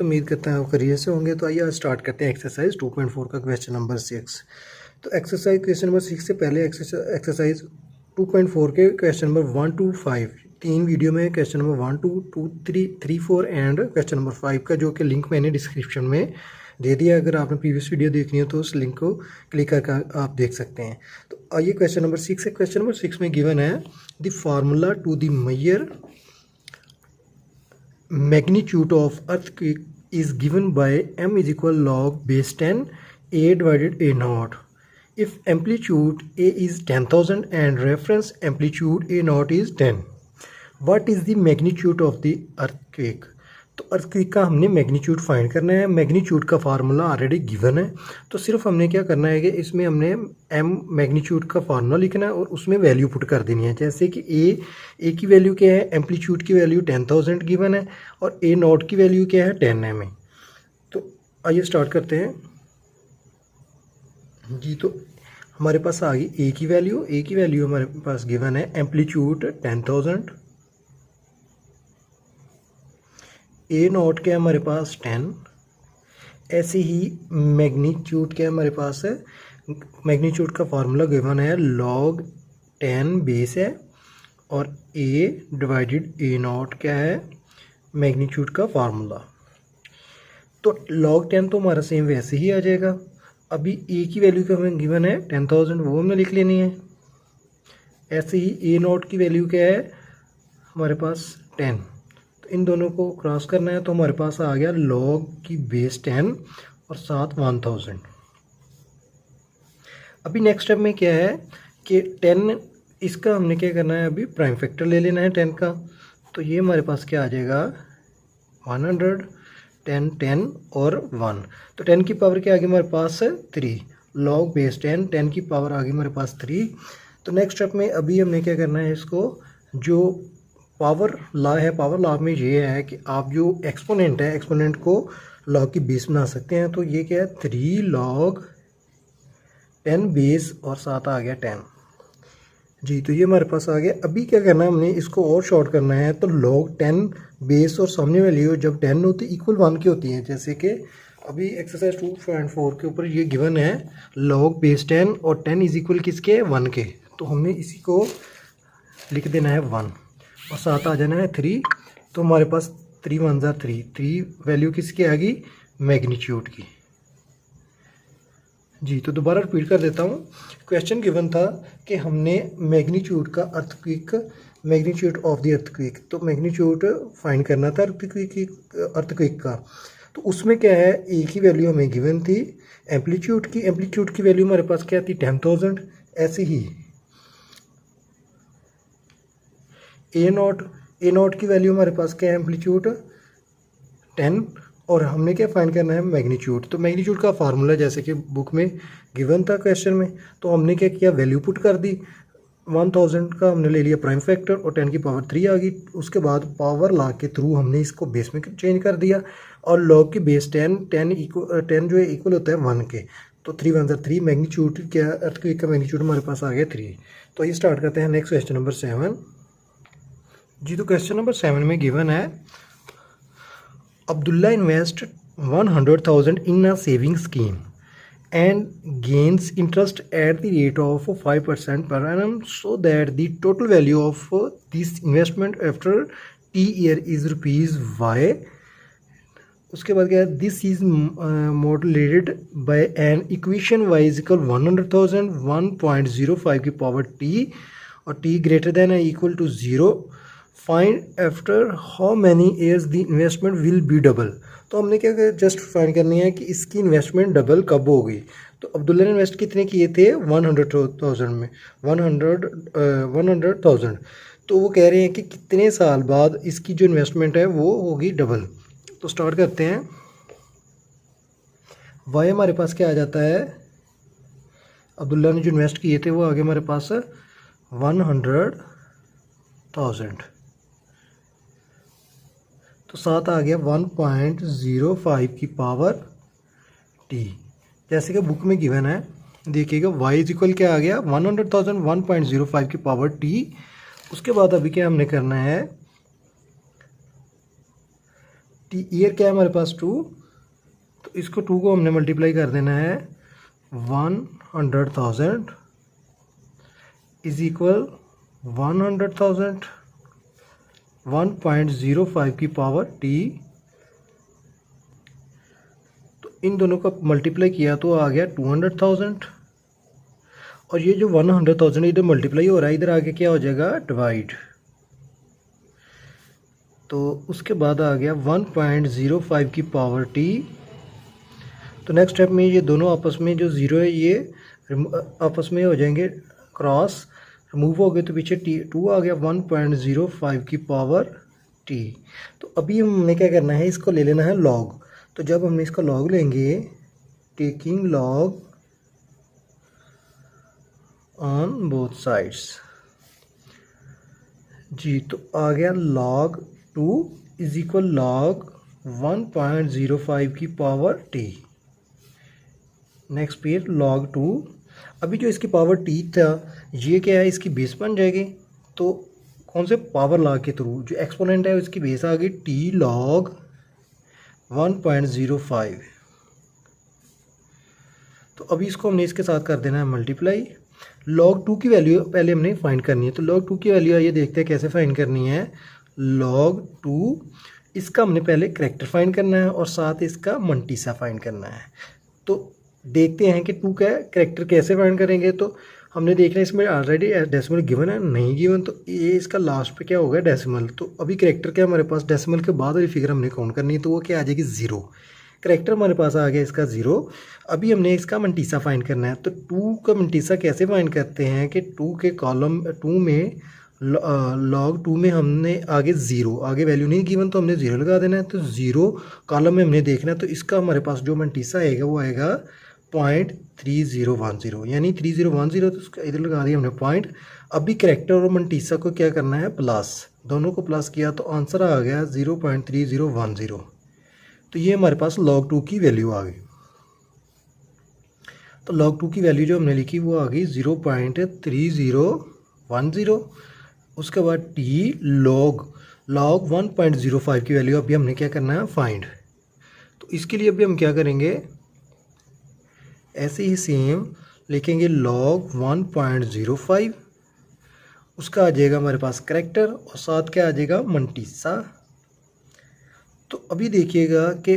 तो उम्मीद करता है आप करियर से होंगे। तो आइए आज स्टार्ट करते हैं एक्सरसाइज 2.4 का क्वेश्चन नंबर 6। तो एक्सरसाइज क्वेश्चन नंबर 6 से पहले एक्सरसाइज 2.4 के क्वेश्चन नंबर 1 to 5 तीन वीडियो में question number 1, 2, 2, 3, 4 and question number 5 का जो कि लिंक मैंने डिस्क्रिप्शन में दे दिया। अगर आपने प्रीवियस वीडियो देखनी हो तो उस लिंक को क्लिक करके आप देख सकते हैं। तो आइए क्वेश्चन नंबर 6 है। क्वेश्चन नंबर 6 में गिवन है the formula to the measure magnitude of earthquake is given by m is equal log base 10 a divided a naught if amplitude a is 10,000 and reference amplitude a naught is 10. What is the magnitude of the earthquake? तो earthquake का हमने magnitude find करना है। Magnitude का formula already given है, तो सिर्फ हमने क्या करना है कि इसमें हमने एम मैग्नीट्यूड का फार्मूला लिखना है और उसमें वैल्यू पुट कर देनी है। जैसे कि ए की वैल्यू क्या है, एम्पलीट्यूड की वैल्यू 10,000 गिवन है और ए नॉट की वैल्यू क्या है 10 एम। तो आइए स्टार्ट करते हैं जी। तो हमारे पास आ गई ए की वैल्यू हमारे पास गिवन है एम्पलीट्यूड 10,000, ए नॉट क्या है हमारे पास 10। ऐसे ही मैग्नीट्यूड क्या है हमारे पास है, मैग्नीट्यूड का फार्मूला गिवन है लॉग 10 बेस है और ए डिवाइडेड ए नॉट क्या है मैग्नीट्यूड का फार्मूला। तो लॉग 10 तो हमारा सेम वैसे ही आ जाएगा। अभी ए की वैल्यू का हमें गिवन है 10,000, वो हमने लिख लेनी है। ऐसे ही ए नॉट की वैल्यू क्या है हमारे पास 10, इन दोनों को क्रॉस करना है। तो हमारे पास आ गया लॉग की बेस 10 और साथ 1000। अभी नेक्स्ट स्टेप में क्या है कि 10 इसका हमने क्या करना है, अभी प्राइम फैक्टर ले लेना है 10 का। तो ये हमारे पास क्या आ जाएगा 100, 10, 10 और 1। तो 10 की पावर क्या आ गई हमारे पास 3, लॉग बेस 10, 10 की पावर आ गई हमारे पास 3। तो नेक्स्ट स्टेप में अभी हमने क्या करना है, इसको जो पावर लॉ है, पावर लॉ में ये है कि आप जो एक्सपोनेंट है, एक्सपोनेंट को लॉग की बेस बना सकते हैं। तो ये क्या है 3 लॉग 10 बेस और साथ आ गया 10 जी। तो ये हमारे पास आ गया। अभी क्या करना है, हमने इसको और शॉर्ट करना है। तो लॉग 10 बेस और सामने वैल्यू जब 10 होती है इक्वल 1 की होती है। जैसे कि अभी एक्सरसाइज 2.4 के ऊपर ये गिवन है लॉग बेस 10 और 10 इज इक्वल किसके 1 के। तो हमने इसी को लिख देना है 1 और साथ आ जाना है 3। तो हमारे पास 3 1 ज़ा 3 वैल्यू किसकी आ गई मैग्नीट्यूड की जी। तो दोबारा रिपीट कर देता हूँ। क्वेश्चन गिवन था कि हमने मैग्नीट्यूड का earthquake, magnitude of the earthquake, तो मैग्नीट्यूड फाइंड करना था अर्थक्वेक का। तो उसमें क्या है, ए की वैल्यू हमें गिवन थी एम्पलीट्यूड की वैल्यू हमारे पास क्या थी 10,000। ऐसे ही ए नॉट की वैल्यू हमारे पास क्या है एम्पलीट्यूड 10 और हमने क्या फाइंड करना है मैग्नीट्यूड। तो मैग्नीट्यूड का फार्मूला जैसे कि बुक में गिवन था क्वेश्चन में, तो हमने क्या किया वैल्यू पुट कर दी। 1000 का हमने ले लिया प्राइम फैक्टर और 10 की पावर 3 आ गई। उसके बाद पावर लॉ के थ्रू हमने इसको बेस में चेंज कर दिया और लॉग की बेस 10 जो है इक्वल होता है 1 के। तो 3 1 ज़ा 3 मैग्नीट्यूड क्या अर्थक्वेक का मैग्नीट्यूड हमारे पास आ गया 3। तो ये स्टार्ट करते हैं नेक्स्ट क्वेश्चन नंबर 7 जी। तो क्वेश्चन नंबर 7 में गिवन है Abdullah invest 100,000 in a saving scheme and gains interest at the rate of 5% per annum, so that the total value of this investment after T year is rupees Y. उसके बाद क्या है, this is modulated by an equation y is equal 100,000 1.05 की power t और t greater than or equal to 0. Find after how many years the investment will be double. तो हमने क्या किया, जस्ट फाइंड करनी है कि इसकी इन्वेस्टमेंट डबल कब होगी। तो अब्दुल्ला ने इन्वेस्ट कितने किए थे 100,000 में 100,000। तो वो कह रहे हैं कि कितने साल बाद इसकी जो इन्वेस्टमेंट है वो होगी डबल। तो स्टार्ट करते हैं। वाई हमारे पास क्या आ जाता है, अब्दुल्ला ने जो इन्वेस्ट किए थे वो आगे हमारे पास 100,000। तो साथ आ गया 1.05 की पावर टी। जैसे कि बुक में गिवन है, देखिएगा y इज इक्वल क्या आ गया 100,000 1.05 की पावर टी। उसके बाद अभी क्या हमने करना है, टी ईयर क्या है हमारे पास 2, तो इसको 2 को हमने मल्टीप्लाई कर देना है 100,000 इज इक्वल 100,000 1.05 की पावर टी। तो इन दोनों का मल्टीप्लाई किया तो आ गया 200,000 और ये जो 100,000 इधर मल्टीप्लाई हो रहा है, इधर आगे क्या हो जाएगा डिवाइड। तो उसके बाद आ गया 1.05 की पावर टी। तो नेक्स्ट स्टेप में ये दोनों आपस में जो ज़ीरो है ये आपस में हो जाएंगे क्रॉस, रिमूव हो गए तो पीछे टी 2 आ गया 1.05 की पावर टी। तो अभी हमने क्या करना है, इसको ले लेना है लॉग। तो जब हमने इसका लॉग लेंगे, taking log on both sides जी, तो आ गया log 2 इज इक्वल log 1.05 की पावर टी। नेक्स्ट फिर log 2, अभी जो इसकी पावर टी था ये क्या है, इसकी बेस बन जाएगी। तो कौन से पावर लॉ के थ्रू जो एक्सपोनेंट है उसकी बेस आ गई टी log 1.05। तो अभी इसको हमने इसके साथ कर देना है मल्टीप्लाई। log 2 की वैल्यू पहले हमने फाइंड करनी है। तो log 2 की वैल्यू आइए देखते हैं कैसे फाइंड करनी है। log 2 इसका हमने पहले करेक्टर फाइंड करना है और साथ इसका मंटीसा फाइंड करना है। तो देखते हैं कि 2 का करेक्टर कैसे फाइंड करेंगे। तो हमने देखना है इसमें ऑलरेडी डेसिमल गिवन है, नहीं गिवन तो ये इसका लास्ट पे क्या होगा डेसिमल। तो अभी करेक्टर क्या हमारे पास डेसिमल के बाद वाली फिगर हमने काउंट करनी है, तो वो क्या आ जाएगी 0। करेक्टर हमारे पास आ गया इसका 0। अभी हमने इसका मंटीसा फाइंड करना है। तो 2 का मंटीसा कैसे फाइंड करते हैं कि 2 के कॉलम 2 में log 2 में हमने आगे 0, आगे वैल्यू नहीं गिवन तो हमने 0 लगा देना है। तो 0 कॉलम में हमने देखना है, तो इसका हमारे पास जो मंटीसा आएगा वो आएगा 0.3010, यानी 3010। तो उसका इधर लगा दिया हमने पॉइंट। अभी करेक्टर और मंटीसा को क्या करना है प्लस, दोनों को प्लस किया तो आंसर आ गया 0.3010। तो ये हमारे पास log 2 की वैल्यू आ गई। तो log 2 की वैल्यू जो हमने लिखी वो आ गई 0.3010। उसके बाद टी log 1.05 की वैल्यू अभी हमने क्या करना है फाइंड। तो इसके लिए अभी हम क्या करेंगे, ऐसे ही सेम लिखेंगे log 1.05, उसका आ जाएगा हमारे पास करेक्टर और साथ क्या आ जाएगा मंटीसा। तो अभी देखिएगा कि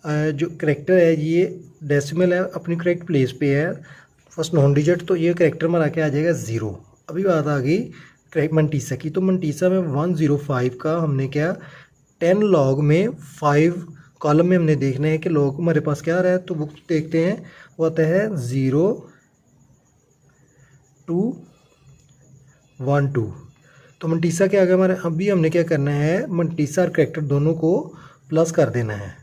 जो करेक्टर है ये डेसिमल है, अपनी करेक्ट प्लेस पे है, फर्स्ट नॉन डिजिट, तो ये करेक्टर में आके आ जाएगा 0। अभी बात आ गई करेक्ट मंटीसा की। तो मंटीसा में 105 का हमने क्या 10 log में 5 कॉलम में हमने देखना है कि log हमारे पास क्या आ रहा है। तो बुक देखते हैं, वो आता है 0.212। तो मंटीसा क्या आ गया हमारे। अभी हमने क्या करना है, मंटीसा और करेक्टर दोनों को प्लस कर देना है।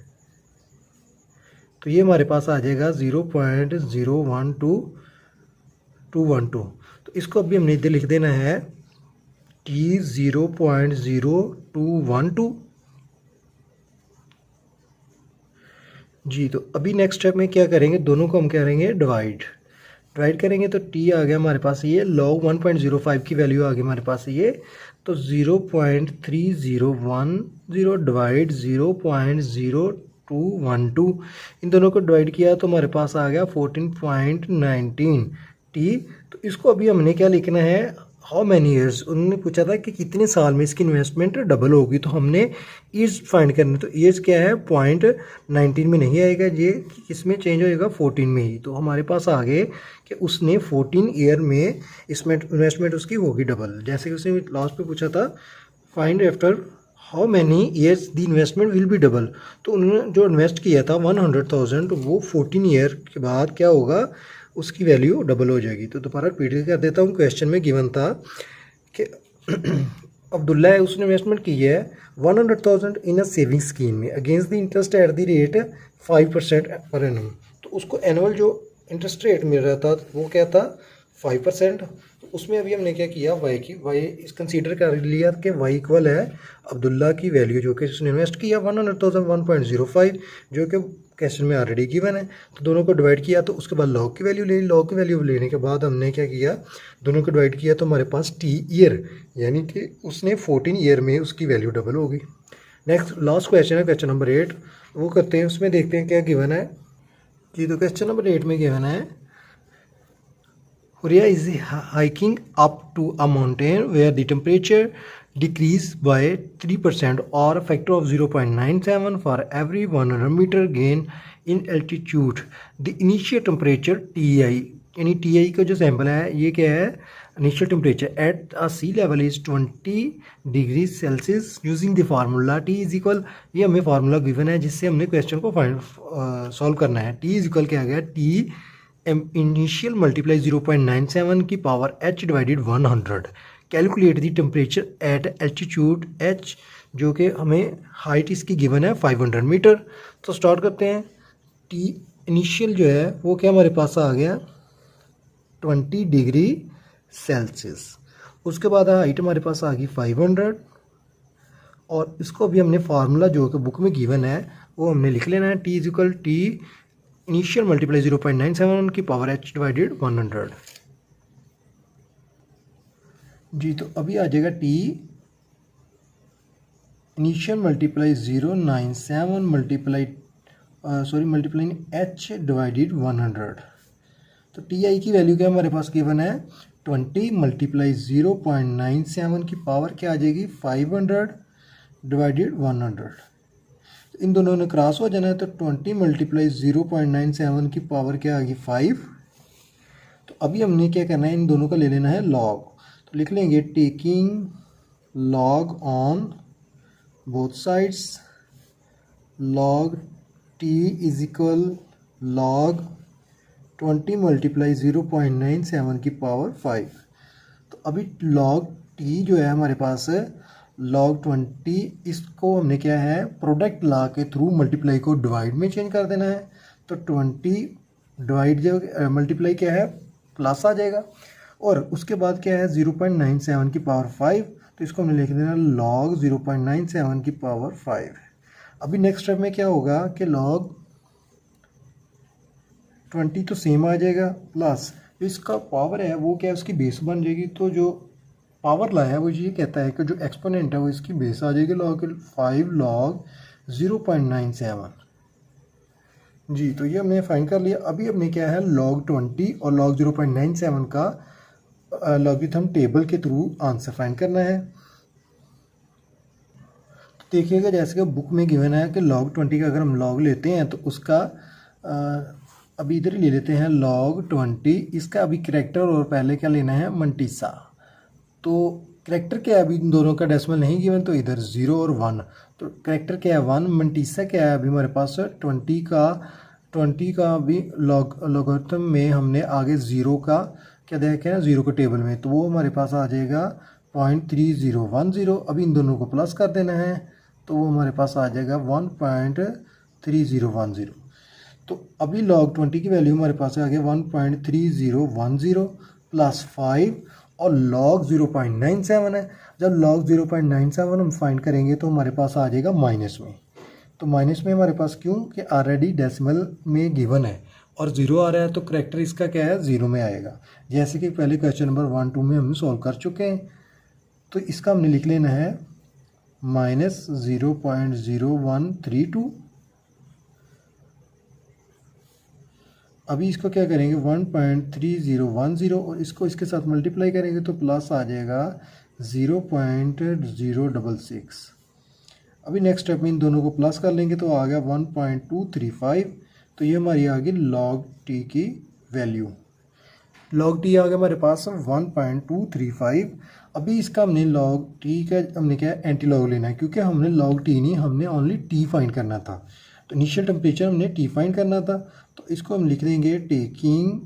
तो ये हमारे पास आ जाएगा 0.012212। तो इसको अभी हमने इधर लिख देना है टी 0.0212 जी। तो अभी नेक्स्ट स्टेप में क्या करेंगे, दोनों को हम करेंगे डिवाइड करेंगे। तो टी आ गया हमारे पास ये log 1.05 की वैल्यू आ गई हमारे पास ये। तो 0.3010 डिवाइड 0.0212, इन दोनों को डिवाइड किया तो हमारे पास आ गया 14.19 टी। तो इसको अभी हमने क्या लिखना है, हाउ मैनी ईयर्स। उन्होंने पूछा था कि कितने साल में इसकी इन्वेस्टमेंट डबल होगी, तो हमने ईयर्स फाइंड करने। तो ईयर्स क्या है 0.19 में नहीं आएगा, ये इसमें चेंज होएगा 14 में ही। तो हमारे पास आ गए कि उसने 14 ईयर में इसमें इन्वेस्टमेंट उसकी होगी डबल। जैसे कि उसने लास्ट पे पूछा था find after how many years the investment will be double. तो उन्होंने जो इन्वेस्ट किया था 100,000, तो वो 14 ईयर के बाद क्या होगा, उसकी वैल्यू डबल हो जाएगी। तो दोबारा रिपीट कर देता हूँ, क्वेश्चन में गिवन था कि अब्दुल्ला है, उसने इन्वेस्टमेंट की है 100,000 इन अ सेविंग स्कीम में against the interest at the rate 5% per annum. तो उसको एनुअल जो इंटरेस्ट रेट मिल रहा था वो क्या था 5%। तो उसमें अभी हमने क्या किया, वाई इस कंसीडर कर लिया कि वाई इक्वल है अब्दुल्ला की वैल्यू जो कि उसने इन्वेस्ट किया 100,000 1.05, जो कि क्वेश्चन में ऑलरेडी गिवन है। तो दोनों को डिवाइड किया, तो उसके बाद log की वैल्यू ले ली। log की वैल्यू लेने के बाद हमने क्या किया, दोनों को डिवाइड किया तो हमारे पास टी ईयर, यानी कि उसने 14 ईयर में उसकी वैल्यू डबल हो गई। नेक्स्ट लास्ट क्वेश्चन है क्वेश्चन नंबर 8, वो करते हैं। उसमें देखते हैं क्या गिवन है जी। तो क्वेश्चन नंबर 8 में गिवन है Huria is hiking up to a mountain where the temperature decreased by 3% or a factor of 0.97 for every 100 meter gain in altitude. The initial temperature TI, यानी TI का जो sample है ये क्या है, initial temperature at a sea level is 20 degree Celsius using the formula T is equal, ये हमें formula given है जिससे हमने क्वेश्चन को सॉल्व करना है। T इज इक्वल क्या आ गया, T इनिशियल मल्टीप्लाई 0.97 की power h divided 100। Calculate the temperature at altitude h, जो कि हमें हाइट इसकी गिवन है 500 मीटर। तो स्टार्ट करते हैं। T इनिशियल जो है वो क्या हमारे पास आ गया 20 डिग्री सेल्सियस। उसके बाद हाइट हमारे पास आ गई 500, और इसको अभी हमने फार्मूला जो कि बुक में गिवन है वो हमने लिख लेना है। T is equal T initial multiply 0.97 की पावर h डिवाइडेड 100 जी। तो अभी आ जाएगा T initial multiply 097 multiply h divided 100। तो TI की वैल्यू क्या हमारे पास गिवन है 20 मल्टीप्लाई 0.97 की पावर क्या आ जाएगी 500 डिवाइडेड 100। इन दोनों ने क्रॉस हो जाना है, तो 20 मल्टीप्लाई 0.97 की पावर क्या आ गई 5। तो अभी हमने क्या करना है, इन दोनों का ले लेना है लॉग। तो लिख लेंगे taking log on both sides, log T is equal log 20 multiply 0.97 की पावर 5। तो अभी लॉग T जो है हमारे पास है log 20, इसको हमने क्या है प्रोडक्ट ला के थ्रू मल्टीप्लाई को डिवाइड में चेंज कर देना है। तो 20 डिवाइड जो मल्टीप्लाई क्या है प्लस आ जाएगा, और उसके बाद क्या है 0.97 की पावर 5। तो इसको हमने लिख देना log 0.97 की पावर 5। अभी नेक्स्ट स्टेप में क्या होगा कि log 20 तो सेम आ जाएगा, प्लस जो इसका पावर है वो क्या है उसकी बेस बन जाएगी। तो जो पावर लाया है वो ये कहता है कि जो एक्सपोनेंट है वो इसकी बेस आ जाएगी log 5 log 0.97 जी। तो ये हमने फाइंड कर लिया। अभी हमने क्या है log 20 और log 0.97 का लॉगरिथम टेबल के थ्रू आंसर फाइंड करना है। तो देखिएगा जैसे कि बुक में गिवन है कि log 20 का अगर हम log लेते हैं तो उसका अभी इधर ही ले लेते हैं log 20, इसका अभी करेक्टर और पहले क्या लेना है मंटीसा। तो करेक्टर क्या है अभी इन दोनों का डेसिमल नहीं गिवन, तो इधर 0 और 1। तो करेक्टर क्या है 1, मंटीसा क्या है अभी हमारे पास 20 का अभी लॉगरिथम में हमने आगे 0 का क्या देखा है 0 के टेबल में, तो वो हमारे पास आ जाएगा 0.3010। अभी इन दोनों को प्लस कर देना है तो वो हमारे पास आ जाएगा 1.3010। तो अभी log 20 की वैल्यू हमारे पास आ गया 1.3010 प्लस 5 और log 0.97 है। जब log 0.97 हम फाइंड करेंगे तो हमारे पास आ जाएगा माइनस में। तो माइनस में हमारे पास क्यों कि ऑलरेडी डेसिमल में गिवन है और 0 आ रहा है, तो करेक्टर इसका क्या है 0 में आएगा, जैसे कि पहले क्वेश्चन नंबर 1, 2 में हमने सॉल्व कर चुके हैं। तो इसका हमने लिख लेना है -0.0132। अभी इसको क्या करेंगे 1.3010 और इसको इसके साथ मल्टीप्लाई करेंगे तो प्लस आ जाएगा 0.066। अभी नेक्स्ट स्टेप में इन दोनों को प्लस कर लेंगे तो आ गया 1.235। तो ये हमारी आ गई log t की वैल्यू। log t आ गया हमारे पास 1.235। अभी इसका हमने log t का हमने क्या एंटी लॉग लेना है, क्योंकि हमने log t नहीं, हमने ओनली t फाइंड करना था। तो इनिशियल टेम्परेचर हमने t फाइंड करना था, तो इसको हम लिख देंगे taking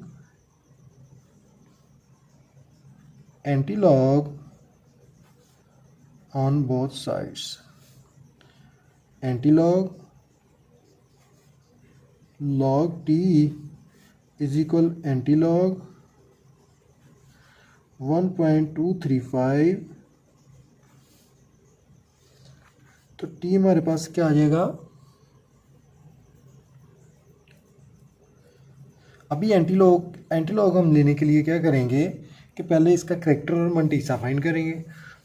anti log on both sides. Anti log log t is equal anti log 1.235। तो t हमारे पास क्या आ जाएगा, अभी एंटी लॉग हम लेने के लिए क्या करेंगे कि पहले इसका करेक्टर और मंटीसा फाइंड करेंगे।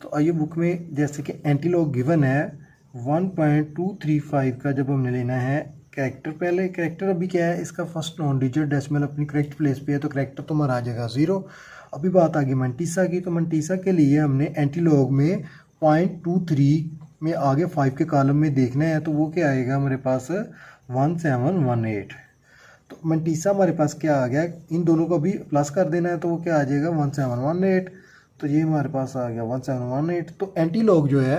तो आइए बुक में जैसे कि एंटी लॉग गिवन है 1.235 का जब हमने लेना है कैरेक्टर, पहले कैरेक्टर अभी क्या है, इसका फर्स्ट नॉन डिजिट डेसिमल अपनी करेक्ट प्लेस पे है, तो कैरेक्टर तो हमारा आ जाएगा 0। अभी बात आ गई मंटीसा की, तो मंटीसा के लिए हमने एंटीलॉग में 0.23 में आगे 5 के कॉलम में देखना है, तो वो क्या आएगा हमारे पास 1718। तो मंटीसा हमारे पास क्या आ गया, इन दोनों को भी प्लस कर देना है, तो वो क्या आ जाएगा 1718। तो ये हमारे पास आ गया 1718। तो एंटीलॉग जो है,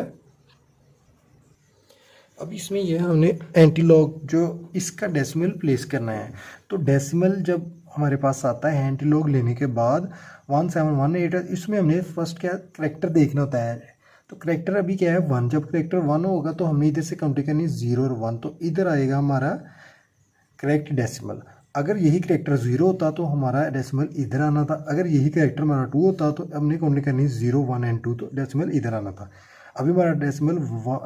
अब इसमें यह हमने एंटीलॉग जो इसका डेसिमल प्लेस करना है, तो डेसिमल जब हमारे पास आता है एंटीलॉग लेने के बाद 1718, इसमें हमने फर्स्ट क्या करेक्टर देखना होता है। तो करेक्टर अभी क्या है 1, जब करेक्टर 1 होगा तो हमने इधर से काउंटिंग करनी 0 और 1, तो इधर आएगा हमारा करेक्ट डेसिमल। अगर यही करेक्टर 0 होता तो हमारा डेसिमल इधर आना था, अगर यही करेक्टर हमारा 2 होता तो हमने काउंटिंग करनी 0, 1 एंड 2, तो डेसिमल इधर आना था। अभी हमारा डेसिमल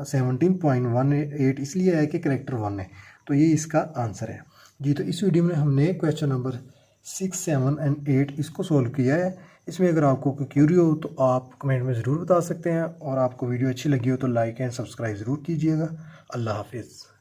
17.18 इसलिए है कि करेक्टर 1 है, तो ये इसका आंसर है जी। तो इस वीडियो में हमने क्वेश्चन नंबर 6, 7 एंड 8 इसको सोल्व किया है। इसमें अगर आपको कोई क्यूरी हो तो आप कमेंट में ज़रूर बता सकते हैं, और आपको वीडियो अच्छी लगी हो तो लाइक एंड सब्सक्राइब ज़रूर कीजिएगा। अल्लाह हाफिज़।